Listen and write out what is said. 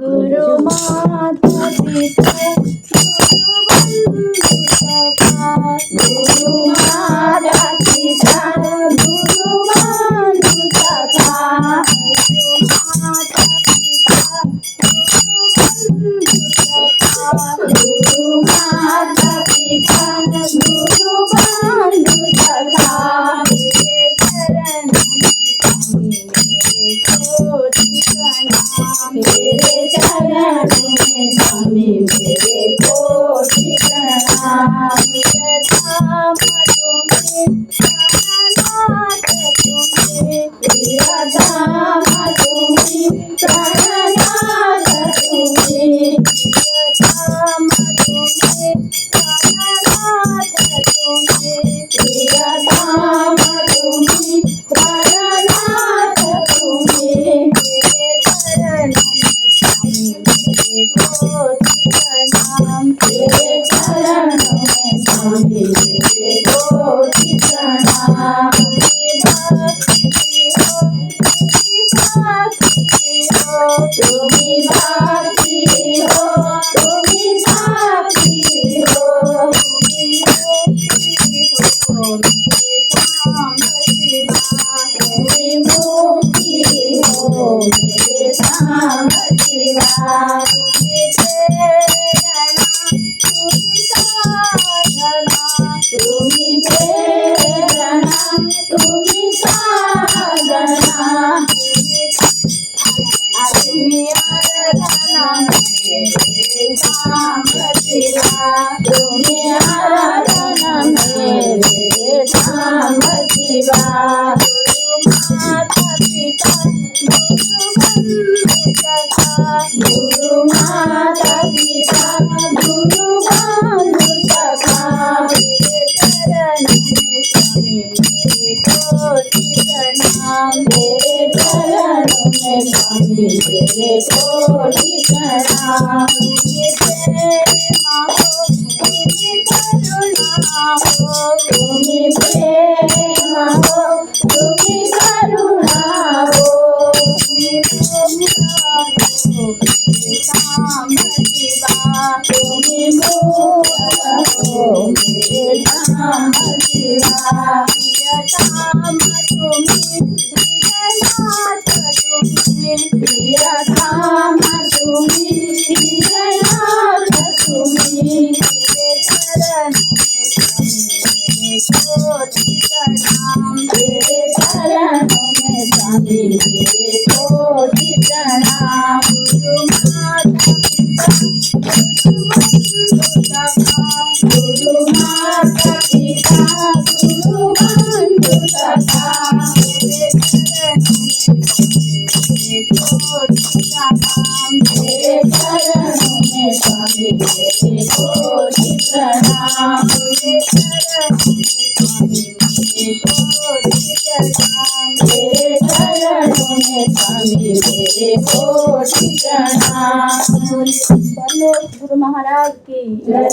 गुरु माता पिता गुरु बंधु सखा, गुरु माता पिता गुरु बंधु सखा, गुरु माता पिता गुरु बंधु सखा, गुरु माता पिता गुरु बंधु सखा। तेरे चरणों में स्वामी मेरे कोटि प्रणाम। तेरे चरणों में स्वामी मेरे धाम तुम्हें, प्राणनाथ तुम्हें, प्रिय धाम तुम्हें, प्राणनाथ तुम्हें, प्रिय धाम तुम्हें, प्राणनाथ तुम्हें। तेरे चरणों में स्वामी मेरे कोटि प्रणाम। तेरे चरणों में स्वामी मेरे कोटि प्रणाम। तुम्हीं साक्षी हो, तुम्हीं साक्षी हो, तुम्हीं मुक्ति हो मेरे साम शिवा, तुम्हीं मुक्ति हो मेरे साम शिवा। तुम्हीं प्रेरणा तुम्हीं साधना, तुम्हीं प्रेरणा तुम्हीं साधना, तुम्हीं आराधना मेरे साम शिवा, तुम्हीं आराधना मेरे साम शिवा। गुरु माता पिता गुरु बंधु सखा, गुरु माता पिता गुरु बंधु सखा। तेरे चरणों में स्वामी मेरे कोटि प्रणाम। तेरे चरणों में स्वामी मेरे कोटि प्रणाम। तुम्हीं प्रेम हो, तुम्हीं करुणा हो, तुम्हीं प्रेम हो, तुम्हीं करुणा हो, तुम्हीं मुक्ता हो मेरे साम शिवा, तुम्हीं मुक्ता हो मेरे साम शिवा। प्रिय धाम तुम्हें, प्रियनाथ तुम्हें, प्रिय धाम तुम्हें, प्रियनाथ तुम्हें। तेरे चरणों में स्वामी मेरे कोटि प्रणाम। तेरे चरणों में स्वामी मेरे कोटि प्रणाम। गुरु माता पिता गुरु बंधु सखा, गुरु माता पिता गुरु बंधु सखा। तेरे चरणों में स्वामी मेरे कोटि प्रणाम। तेरे चरणों में स्वामी मेरे कोटि प्रणाम। तेरे चरणों में स्वामी मेरे कोटि प्रणाम। तेरे चरणों में स्वामी मेरे कोटि प्रणाम। बोलो गुरु महाराज की जय।